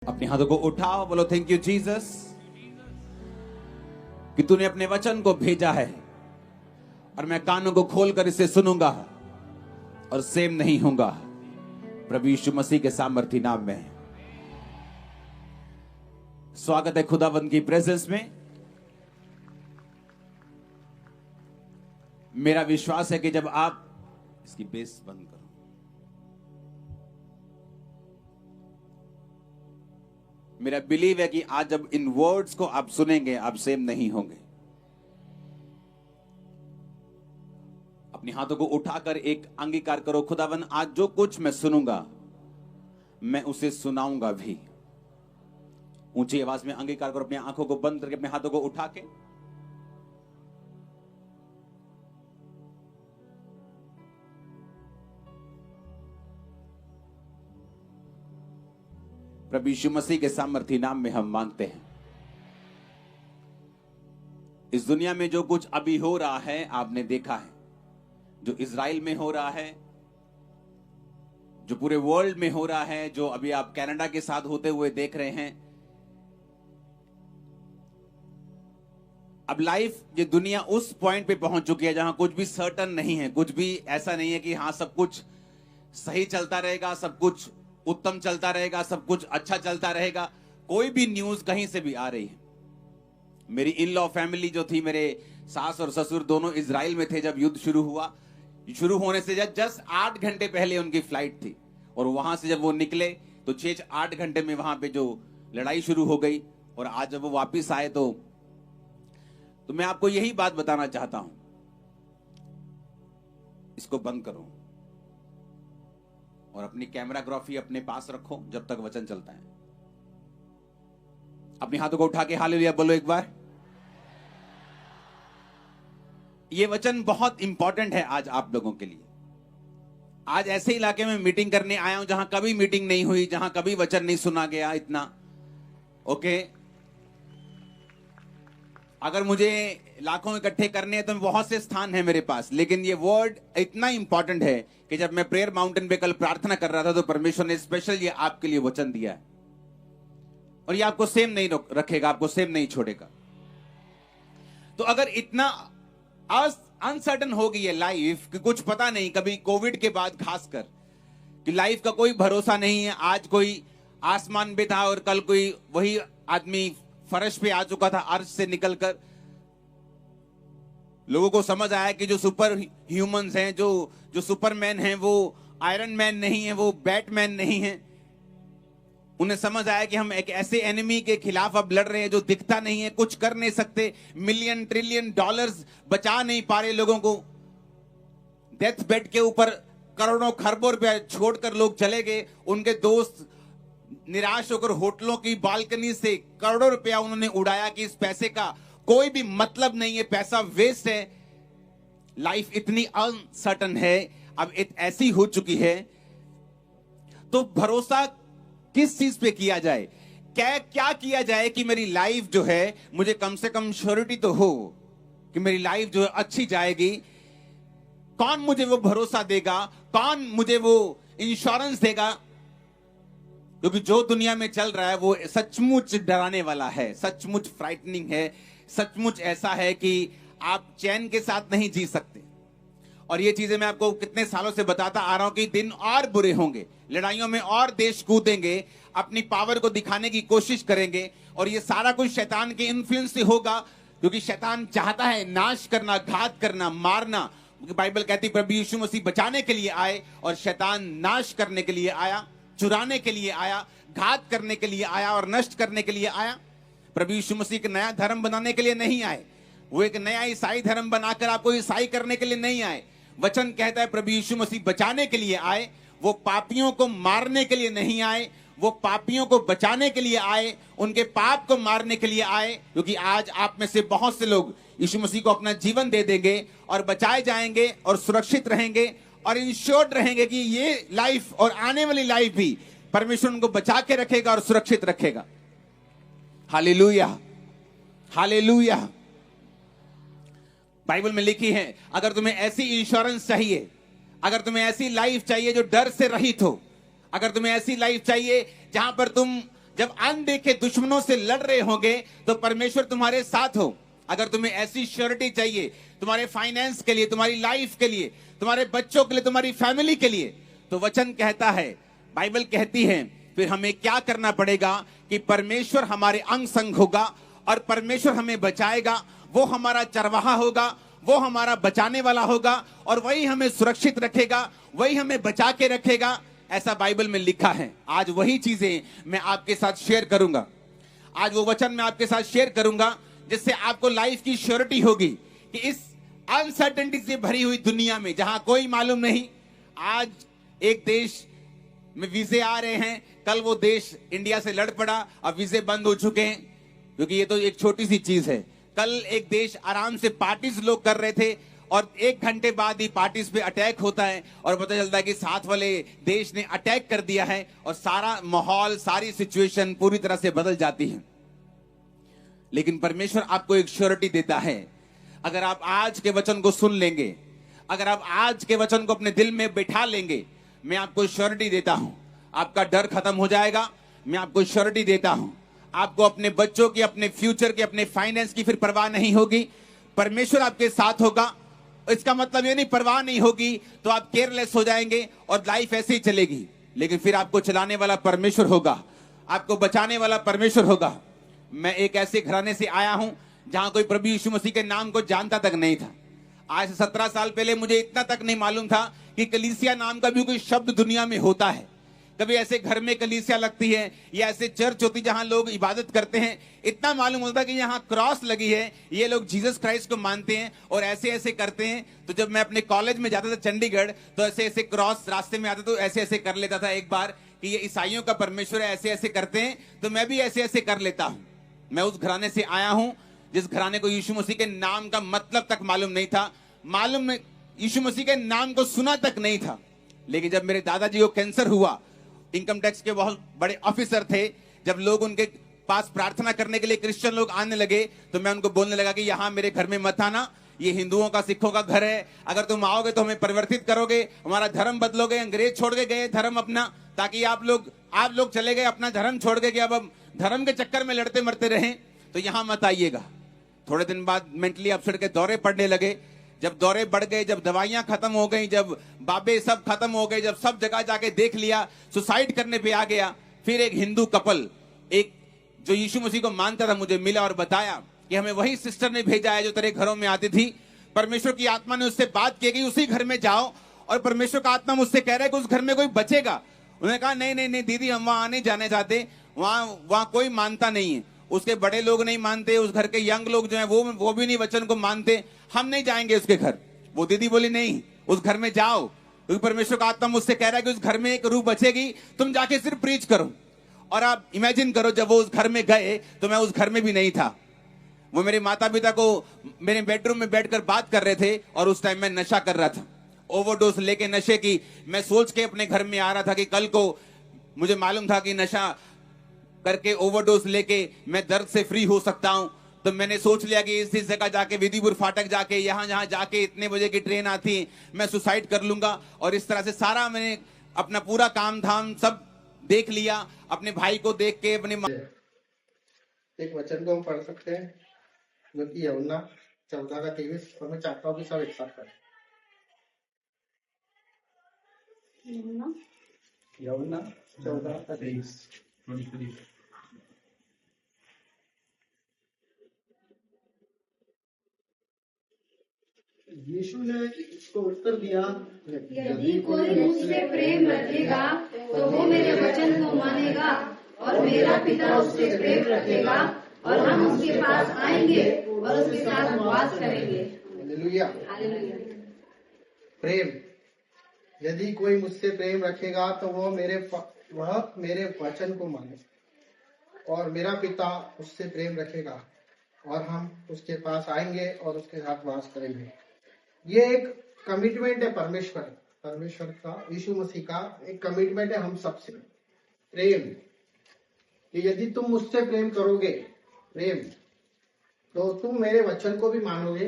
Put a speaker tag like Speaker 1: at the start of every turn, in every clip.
Speaker 1: अपने हाथों को उठाओ, बोलो थैंक यू जीसस कि तूने अपने वचन को भेजा है और मैं कानों को खोलकर इसे सुनूंगा और सेम नहीं होऊंगा। प्रभु यीशु मसीह के सामर्थी नाम में स्वागत है खुदावंद की प्रेजेंस में। मेरा विश्वास है कि जब आप इसकी बेस बंद करो, मेरा बिलीव है कि आज जब इन वर्ड्स को आप सुनेंगे आप सेम नहीं होंगे। अपने हाथों को उठाकर एक अंगीकार करो, खुदावन आज जो कुछ मैं सुनूंगा मैं उसे सुनाऊंगा भी। ऊंची आवाज में अंगीकार करो, अपनी आंखों को बंद करके अपने हाथों को उठा के प्रभु यीशु मसीह के सामर्थी नाम में हम मांगते हैं। इस दुनिया में जो कुछ अभी हो रहा है आपने देखा है, जो इजराइल में हो रहा है, जो पूरे वर्ल्ड में हो रहा है, जो अभी आप कनाडा के साथ होते हुए देख रहे हैं। अब लाइफ, ये दुनिया उस पॉइंट पे पहुंच चुकी है जहां कुछ भी सर्टन नहीं है, कुछ भी ऐसा नहीं है कि हाँ सब कुछ सही चलता रहेगा, सब कुछ उत्तम चलता रहेगा, सब कुछ अच्छा चलता रहेगा। कोई भी न्यूज कहीं से भी आ रही है। मेरी इन लॉ फैमिली जो थी, मेरे सास और ससुर दोनों इजराइल में थे जब युद्ध शुरू हुआ। शुरू होने से जस्ट 8 घंटे पहले उनकी फ्लाइट थी और वहां से जब वो निकले तो 6-8 घंटे में वहां पे जो लड़ाई शुरू हो गई। और आज जब वो वापिस आए तो मैं आपको यही बात बताना चाहता हूं, इसको बंद करो और अपनी कैमराग्राफी अपने पास रखो जब तक वचन चलता है। अपने हाथों को उठा के हालेलुया बोलो एक बार। ये वचन बहुत इंपॉर्टेंट है आज आप लोगों के लिए। आज ऐसे इलाके में मीटिंग करने आया हूं जहां कभी मीटिंग नहीं हुई, जहां कभी वचन नहीं सुना गया इतना। ओके, अगर मुझे लाखों इकट्ठे करने हैं तो बहुत से स्थान है मेरे पास, लेकिन ये वर्ड इतना इंपॉर्टेंट है कि जब मैं प्रेयर माउंटेन पे कल प्रार्थना कर रहा था तो परमेश्वर ने स्पेशल ये आपके लिए वचन दिया है और ये आपको सेम नहीं रखेगा, आपको सेम नहीं छोड़ेगा। तो अगर इतना अनसर्टन हो गई है लाइफ कि कुछ पता नहीं, कभी कोविड के बाद खासकर कि लाइफ का कोई भरोसा नहीं है। आज कोई आसमान पे था और कल कोई वही आदमी फर्श पे आ चुका था अर्श से निकलकर। लोगों को समझ आया कि जो सुपर ह्यूमंस हैं, जो सुपरमैन हैं, वो आयरन मैन नहीं है, वो बैटमैन नहीं है। उन्हें समझ आया कि हम एक ऐसे एनिमी के खिलाफ अब लड़ रहे हैं जो दिखता नहीं है, कुछ कर नहीं सकते, मिलियन ट्रिलियन डॉलर्स बचा नहीं पा रहे लोगों को। डेथ बेड के ऊपर करोड़ों खरबों रुपया छोड़कर लोग चले गए। उनके दोस्त निराश होकर होटलों की बालकनी से करोड़ों रुपया उन्होंने उड़ाया कि इस पैसे का कोई भी मतलब नहीं है, पैसा वेस्ट है। लाइफ इतनी अनसर्टन है, अब ऐसी हो चुकी है। तो भरोसा किस चीज पे किया जाए, क्या किया जाए कि मेरी लाइफ जो है, मुझे कम से कम श्योरिटी तो हो कि मेरी लाइफ जो है अच्छी जाएगी। कौन मुझे वो भरोसा देगा, कौन मुझे वो इंश्योरेंस देगा? क्योंकि जो दुनिया में चल रहा है वो सचमुच डराने वाला है, सचमुच फ्राइटनिंग है, सचमुच ऐसा है कि आप चैन के साथ नहीं जी सकते। और ये चीजें मैं आपको कितने सालों से बताता आ रहा हूं कि दिन और बुरे होंगे, लड़ाइयों में और देश कूदेंगे, अपनी पावर को दिखाने की कोशिश करेंगे। और ये सारा कुछ शैतान के इन्फ्लुएंस से होगा, क्योंकि शैतान चाहता है नाश करना, घात करना, मारना। बाइबल कहती प्रभु यीशु मसीह बचाने के लिए आए और शैतान नाश करने के लिए आया, चुराने के लिए आया, घात करने के लिए आया और नष्ट करने के लिए आया। प्रभु यीशु मसीह एक नया धर्म बनाने के लिए नहीं आए, वो एक नया ईसाई धर्म बनाकर आपको ईसाई करने के लिए नहीं आए। वचन कहता है प्रभु यीशु मसीह बचाने के लिए आए, वो पापियों को मारने के लिए नहीं आए, वो पापियों को बचाने के लिए आए, उनके पाप को मारने के लिए आए। क्योंकि आज आप में से बहुत से लोग यीशु मसीह को अपना जीवन दे देंगे और बचाए जाएंगे और सुरक्षित रहेंगे और इंश्योर्ड रहेंगे कि ये लाइफ और आने वाली लाइफ भी परमेश्वर उनको बचा के रखेगा और सुरक्षित रखेगा। Hallelujah, hallelujah. बाइबल में लिखी है, अगर तुम्हें ऐसी इंश्योरेंस चाहिए, अगर तुम्हें ऐसी लाइफ चाहिए जो डर से रहित हो, अगर तुम्हें ऐसी लाइफ चाहिए जहां पर तुम जब अनदेखे दुश्मनों से लड़ रहे होंगे तो परमेश्वर तुम्हारे साथ हो। अगर तुम्हें ऐसी श्योरिटी चाहिए तुम्हारे फाइनेंस के लिए, तुम्हारी लाइफ के लिए, तुम्हारे बच्चों के लिए, तुम्हारी फैमिली के लिए, तो वचन कहता है, बाइबल कहती है, फिर हमें क्या करना पड़ेगा कि परमेश्वर हमारे अंग संग होगा और परमेश्वर हमें बचाएगा। वो हमारा चरवाहा होगा, वो हमारा बचाने वाला होगा और वही हमें सुरक्षित रखेगा, वही हमें बचा के रखेगा। ऐसा बाइबल में लिखा है। आज वही चीजें मैं आपके साथ शेयर करूंगा। आज वो वचन मैं आपके साथ शेयर करूंगा जिससे आपको लाइफ की श्योरिटी होगी कि इस अनसर्टेनिटी से भरी हुई दुनिया में जहां कोई मालूम नहीं, आज एक देश में वीजे आ रहे हैं, कल वो देश इंडिया से लड़ पड़ा, अब वीजे बंद हो चुके हैं, क्योंकि ये तो एक छोटी सी चीज है। कल एक देश आराम से पार्टीज लोग कर रहे थे और 1 घंटे बाद ही पार्टीज पे अटैक होता है और पता चलता है कि साथ वाले देश ने अटैक कर दिया है और सारा माहौल, सारी सिचुएशन पूरी तरह से बदल जाती है। लेकिन परमेश्वर आपको एक श्योरिटी देता है। अगर आप आज के वचन को सुन लेंगे, अगर आप आज के वचन को अपने दिल में बिठा लेंगे, मैं आपको श्योरिटी देता हूं, आपका डर खत्म हो जाएगा। मैं आपको श्योरिटी देता हूं, आपको अपने बच्चों की, अपने फ्यूचर की, अपने फाइनेंस की फिर परवाह नहीं होगी। परमेश्वर आपके साथ होगा। इसका मतलब ये नहीं परवाह नहीं होगी तो आप केयरलेस हो जाएंगे और लाइफ ऐसे ही चलेगी, लेकिन फिर आपको चलाने वाला परमेश्वर होगा, आपको बचाने वाला परमेश्वर होगा। मैं एक ऐसे घराने से आया हूं जहां कोई प्रभु यीशु मसीह के नाम को जानता तक नहीं था। आज से 17 साल पहले मुझे इतना तक नहीं मालूम था कि कलीसिया नाम का भी कोई शब्द दुनिया में होता है। कभी ऐसे घर में कलीसिया लगती है या ऐसे चर्च होती जहां लोग इबादत करते हैं, इतना मालूम होता कि यहाँ क्रॉस लगी है, ये लोग जीसस क्राइस्ट को मानते हैं और ऐसे ऐसे करते हैं। तो जब मैं अपने कॉलेज में जाता था चंडीगढ़, तो ऐसे ऐसे क्रॉस रास्ते में आता तो ऐसे ऐसे कर लेता था एक बार कि ये ईसाइयों का परमेश्वर है, ऐसे ऐसे करते हैं, तो मैं भी ऐसे ऐसे कर लेता हूं। मैं उस घराने से आया हूं जिस घराने को यीशु मसीह के नाम का मतलब तक मालूम नहीं था, मालूम यीशु मसीह के नाम को सुना तक नहीं था। लेकिन जब मेरे दादाजी को कैंसर हुआ, इनकम टैक्स के बहुत बड़े ऑफिसर थे, जब लोग उनके पास प्रार्थना करने के लिए क्रिश्चियन लोग आने लगे तो मैं उनको बोलने लगा कि यहाँ मेरे घर में मत आना, ये हिंदुओं का, सिखों का घर है, अगर तुम आओगे तो हमें परिवर्तित करोगे, हमारा धर्म बदलोगे। अंग्रेज छोड़ के गए धर्म अपना, ताकि आप लोग चले गए अपना धर्म छोड़ के कि अब हम धर्म के चक्कर में लड़ते मरते रहें, तो यहाँ मत आइएगा। थोड़े दिन बाद मेंटली अपसेट के दौरे पड़ने लगे। जब दौरे बढ़ गए, जब दवाइयां खत्म हो गई, जब बाबे सब खत्म हो गए, जब सब जगह जाके देख लिया, सुसाइड करने पे आ गया, फिर एक हिंदू कपल, एक जो यीशु मसीह को मानता था, मुझे मिला और बताया कि हमें वही सिस्टर ने भेजा है जो तेरे घरों में आती थी। परमेश्वर की आत्मा ने उससे बात की कि उसी घर में जाओ, और परमेश्वर का आत्मा मुझसे कह रहा है कि उस घर में कोई बचेगा। उन्होंने कहा नहीं नहीं नहीं दीदी, हम वहां नहीं जाने चाहते, वहां कोई मानता नहीं है, उसके बड़े लोग नहीं मानते, उस घर के यंग लोग जो है वो भी नहीं वचन को मानते, हम नहीं जाएंगे उसके घर। वो दीदी बोली नहीं, उस घर में जाओ, क्योंकि परमेश्वर का आत्मा मुझसे कह रहा है कि उस घर में एक रूह बचेगी, तुम जाके सिर्फ प्रीच करो। और आप इमेजिन करो, जब वो उस घर में गए तो मैं उस घर में भी नहीं था। वो मेरे माता पिता को मेरे बेडरूम में बैठकर बात कर रहे थे और उस टाइम मैं नशा कर रहा था, ओवरडोज लेके नशे की। मैं सोच के अपने घर में आ रहा था कि कल को मुझे मालूम था कि नशा करके, ओवरडोज लेके मैं दर्द से फ्री हो सकता हूं। तो मैंने सोच लिया कि इस जगह जाके, विधिपुर फाटक जाके, यहां जाके, इतने बजे की ट्रेन आती, मैं सुसाइड कर लूंगा। और इस तरह से सारा मैंने अपना पूरा काम धाम सब देख लिया, अपने भाई को देख के, अपने
Speaker 2: एक वचन को हम पढ़ सकते हैं जो कि यूहन्ना 14:23, और मैं चाहता हूँ कि सब एक साथ करें। यूहन्ना 14:23। यीशु ने इसको उत्तर दिया,
Speaker 3: यदि कोई मुझसे प्रेम रखेगा तो वो मेरे वचन को मानेगा, और मेरा पिता उससे प्रेम रखेगा और हम उसके पास आएंगे और उसके साथ वास करेंगे।
Speaker 2: हालेलुया। प्रेम, यदि कोई मुझसे प्रेम रखेगा तो वह मेरे वचन को माने, और मेरा पिता उससे प्रेम रखेगा और हम उसके पास आएंगे और उसके साथ वास करेंगे। ये एक कमिटमेंट है परमेश्वर का, यीशु मसीह का एक कमिटमेंट है हम सबसे। प्रेम कि यदि तुम मुझसे प्रेम करोगे, तो तुम मेरे वचन को भी मानोगे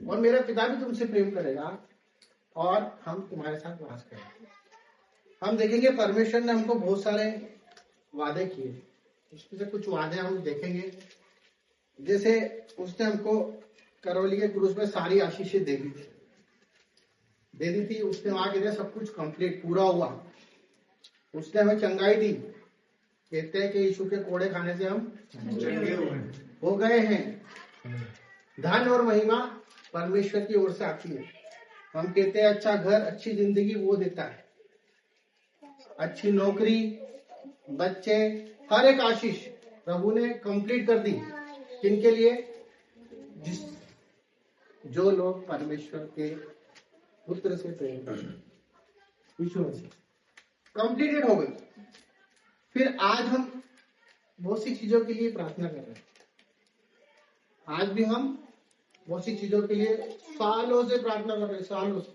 Speaker 2: और मेरा पिता भी तुमसे प्रेम करेगा और हम तुम्हारे साथ वास करेंगे। हम देखेंगे परमेश्वर ने हमको बहुत सारे वादे किए, उसमें से कुछ वादे हम देखेंगे। जैसे उसने हमको करौली के क्रूज में सारी आशीषें दे दी थी। उसने वहां कहते सब कुछ कंप्लीट पूरा हुआ। उसने हमें चंगाई दी। कहते हैं कि यीशु के कोड़े खाने से हम हो गए हैं। धन और महिमा परमेश्वर की ओर से आती है। हम कहते हैं अच्छा घर, अच्छी जिंदगी वो देता है, अच्छी नौकरी, बच्चे, हर एक आशीष प्रभु ने कंप्लीट कर दी। किनके लिए? जो लोग परमेश्वर के पुत्र से प्रेम करते, यीशु मसीह कंप्लीटेड हो गई। फिर आज हम बहुत सी चीजों के लिए प्रार्थना कर रहे हैं। आज भी हम बहुत सी चीजों के लिए सालों से प्रार्थना कर रहे हैं, सालों से।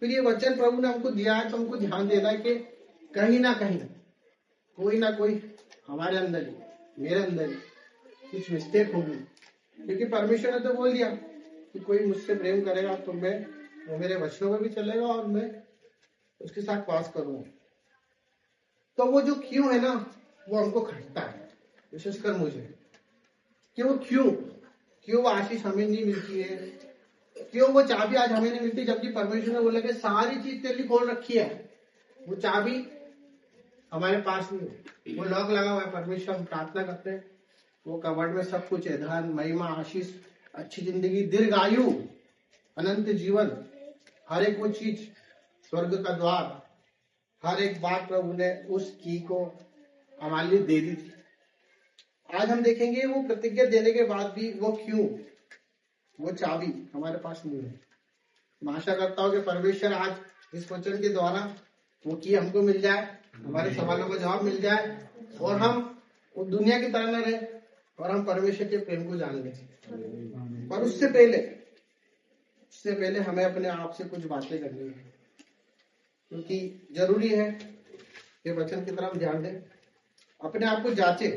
Speaker 2: फिर ये वचन प्रभु ने हमको दिया है, तो हमको ध्यान देना है कि कहीं ना कोई हमारे अंदर ही, मेरे अंदर ही कुछ मिस्टेक होगी। क्योंकि परमेश्वर ने तो बोल दिया कि कोई मुझसे प्रेम करेगा तो वो मेरे वचनों में भी चलेगा और मैं उसके साथ वास करूंगा। तो वो जो क्यों है ना, वो हमको खटता है, विशेषकर मुझे, कि वो क्यों वो आशीष हमें नहीं मिलती है, क्यों वो चाबी आज हमें नहीं मिलती, जबकि परमेश्वर ने बोला कि सारी चीज तेरे लिए खोल रखी है, वो चाबी हमारे पास नहीं है, वो लॉक लगा हुआ है। परमेश्वर हम प्रार्थना करते हैं, वो कवर्ड में सब कुछ है, धन, महिमा, आशीष, अच्छी जिंदगी, दीर्घ आयु, अनंत जीवन, हर एक वो चीज, स्वर्ग का द्वार, हर एक बात प्रभु ने उस की को हमारे लिए दे दी थी। आज हम देखेंगे वो प्रतिज्ञा देने के बाद भी वो चाबी हमारे पास नहीं है। मैं आशा करता हूँ कि परमेश्वर आज इस वचन के द्वारा वो की हमको मिल जाए, हमारे सवालों का जवाब मिल जाए, और हम वो दुनिया की तरह न रहे और हम परमेश्वर के प्रेम को जान लें। पर उससे पहले हमें अपने आप से कुछ बातें करनी है, क्योंकि जरूरी है कि वचन की तरफ ध्यान दें, अपने आप को जांचे।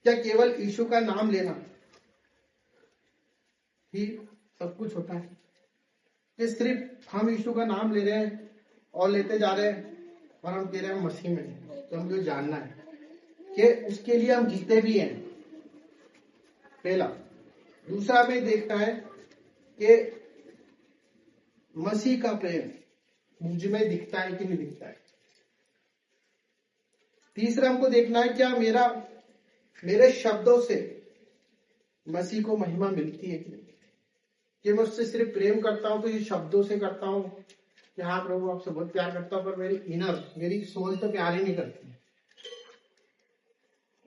Speaker 2: क्या केवल यीशु का नाम लेना ही सब कुछ होता है? कि सिर्फ हम यीशु का नाम ले रहे हैं और लेते जा रहे हैं और हम कह रहे हैं हम मसीह में हैं? तो हमको जानना है कि उसके लिए हम जीते भी हैं, पहला। दूसरा हमें देखना है कि मसीह का प्रेम मुझ में दिखता है कि नहीं दिखता है। तीसरा हमको देखना है क्या मेरे शब्दों से मसीह को महिमा मिलती है कि नहीं। कि मैं उससे सिर्फ प्रेम करता हूं तो ये शब्दों से करता हूं कि हाँ प्रभु आपसे बहुत प्यार करता हूं, पर मेरी सोच तो प्यार ही नहीं करती।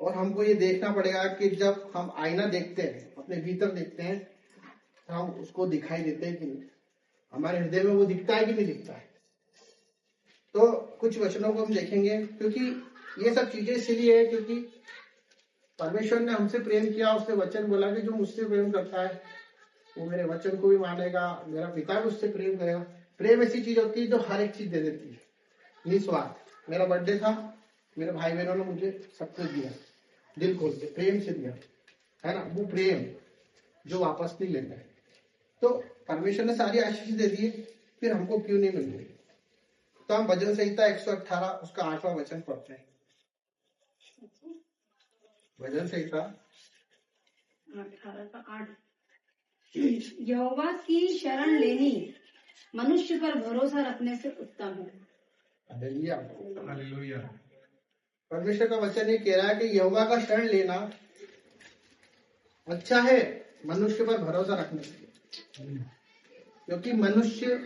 Speaker 2: और हमको ये देखना पड़ेगा कि जब हम आईना देखते हैं, अपने भीतर देखते हैं, तो हम उसको दिखाई देते हैं कि नहीं, हमारे हृदय में वो दिखता है कि नहीं दिखता है। तो कुछ वचनों को हम देखेंगे, क्योंकि ये सब चीजें इसलिए है क्योंकि परमेश्वर ने हमसे प्रेम किया। उसने वचन बोला कि जो मुझसे प्रेम करता है वो मेरे वचन को भी मानेगा, मेरा पिता भी उससे प्रेम करेगा। प्रेम ऐसी चीज होती है जो हर एक चीज दे देती है, निस्वार्थ। मेरा बर्थडे था, मेरे भाई बहनों ने मुझे सब कुछ दिया, दिल खोल के प्रेम से दिया, है ना। वो प्रेम जो वापस नहीं लेता है। तो परमेश्वर ने सारी आशीष दे दी, फिर हमको क्यों नहीं मिल रही? तो हम भजन संहिता 118 उसका 8वां वचन पढ़ते हैं। भजन संहिता
Speaker 3: 18 का 8। यहोवा की शरण लेनी मनुष्य पर भरोसा रखने से उत्तम है।
Speaker 2: हालेलुया। परमेश्वर का वचन ये कह रहा है कि यहोवा का शरण लेना अच्छा है मनुष्य पर भरोसा रखने से, क्योंकि मनुष्य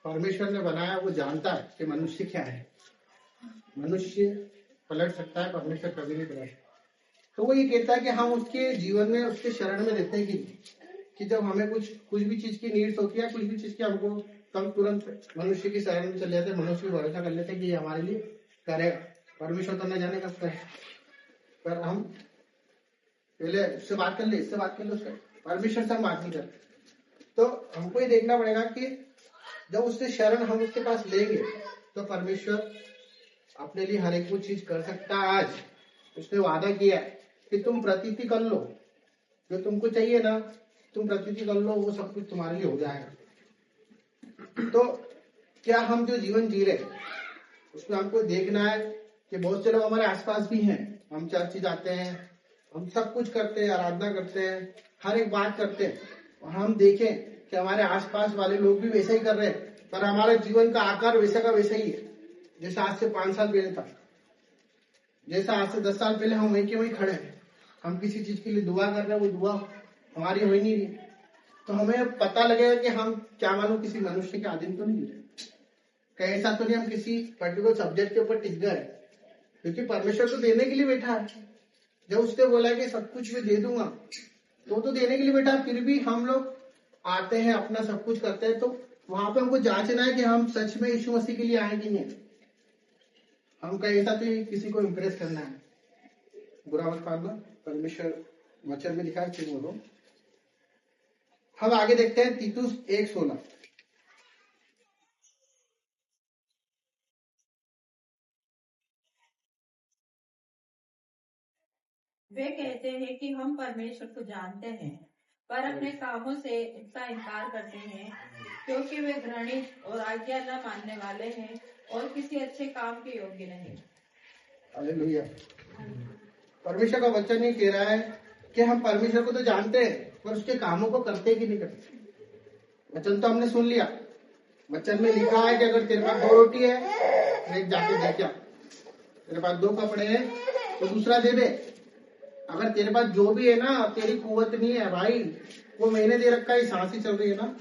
Speaker 2: परमेश्वर ने बनाया, वो जानता है कि मनुष्य क्या है। मनुष्य पलट सकता है, परमेश्वर कभी नहीं पलट। तो वो ये कहता है कि हम उसके जीवन में, उसके शरण में रहते हैं कि जब हमें कुछ भी चीज की नीड्स होती है, कुछ भी चीज की हमको, तब तुरंत मनुष्य की शरण में चले जाते हैं, मनुष्य पर भरोसा कर लेते हैं कि ये हमारे लिए करेगा। परमेश्वर तो न जाने कब करे, पर हम पहले उससे बात कर ले, इससे बात कर ले, उससे परमेश्वर से हम बात नहीं करते। तो हमको ये देखना पड़ेगा कि जब उससे शरण हम उसके पास लेंगे तो परमेश्वर अपने लिए हर एक वो चीज कर सकता है। आज उसने वादा किया है कि तुम प्रतीति कर लो, जो तुमको चाहिए ना, तुम प्रतीति कर लो, वो सब कुछ तुम्हारे लिए हो जाएगा। तो क्या हम जो जीवन जी रहे उसमें हमको देखना है कि बहुत से लोग हमारे आसपास भी हैं, हम चर्च जाते हैं, हम सब कुछ करते हैं, आराधना करते हैं, हर एक बात करते हैं, और हम देखें कि हमारे आसपास वाले लोग भी वैसा ही कर रहे हैं, पर हमारे जीवन का आकार वैसा का वैसा ही है जैसा आज से 5 साल पहले था, जैसा आज से 10 साल पहले हम वहीं के वहीं खड़े हैं। हम किसी चीज के लिए दुआ कर रहे हैं, वो दुआ हमारी हो ही नहीं रही, तो हमें पता लगेगा कि हम क्या मालूम किसी मनुष्य के अधीन तो नहीं है, कहीं ऐसा तो नहीं हम किसी पर्टिकुलर सब्जेक्ट के ऊपर टिक गए, क्योंकि परमेश्वर तो देने के लिए बैठा है। जब उसने बोला कि सब कुछ मैं दे दूंगा, तो देने के लिए बैठा है, फिर भी हम लोग आते हैं, अपना सब कुछ करते हैं, तो वहां पे हमको जांचना है कि हम सच में यीशु मसीह के लिए आए कि नहीं। हम कहीं ऐसा तो किसी को इम्प्रेस करना है, बुरा मत मानना, परमेश्वर वचन में लिखा है, ठीक बोलो। हम आगे देखते हैं तीतुस 1:16।
Speaker 4: वे कहते हैं कि हम परमेश्वर को जानते हैं, पर अपने कामों से इसका इनकार करते हैं, क्योंकि वे घृणित और आज्ञा न मानने वाले हैं और किसी अच्छे काम के योग्य नहीं।
Speaker 2: हालेलुया। परमेश्वर का वचन ये कह रहा है कि हम परमेश्वर को तो जानते हैं, पर उसके कामों को करते कि नहीं करते। वचन तो हमने सुन लिया, वचन में लिखा है कि अगर तेरे पास 2 रोटी है तो एक जाके दे क्या, तेरे पास 2 कपड़े हैं तो दूसरा दे दे। अगर तेरे पास जो भी है ना, तेरी कुवत नहीं है भाई, वो मैंने दे रखा है, सांस ही चल रही है ना,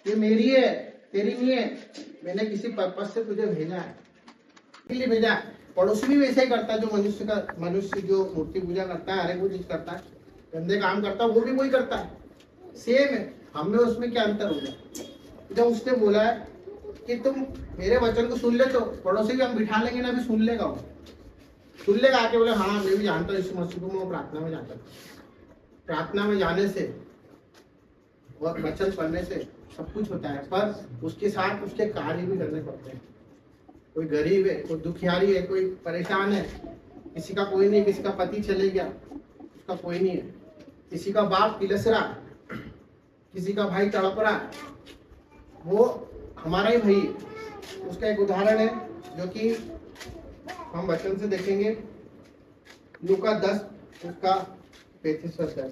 Speaker 2: ये मेरी है, तेरी नहीं है। मैंने किसी पर्पज से तुझे भेजा है, इसलिए भेजा है। पड़ोसी भी वैसे ही करता है, जो मनुष्य जो मूर्ति पूजा करता है, हर एक वो चीज करता है, गंदे काम करता है, वो भी वही करता है, सेम है। हमें उसमें क्या अंतर हो गया? जब उसने बोला है कि तुम मेरे वचन को सुन ले, तो पड़ोसी भी हम बिठा लेंगे ना, भी सुन लेगा, वो सुन लेगा आके, बोले हाँ मैं भी जानता हूँ यीशु मसीह को, मैं प्रार्थना में जाता हूँ। प्रार्थना में जाने से और वचन पढ़ने से सब कुछ होता है, पर उसके साथ उसके कार्य भी करने पड़ते हैं। कोई गरीब है, कोई दुखियारी है, कोई परेशान है, किसी का कोई नहीं, किसी का पति चले गया, उसका कोई नहीं है, किसी का बाप पिलस रहा, किसी का भाई तड़प रहा, वो हमारा ही भाई है। उसका एक उदाहरण है जो कि हम वचन से देखेंगे, लूका 10 उसका 35 वर्ष है।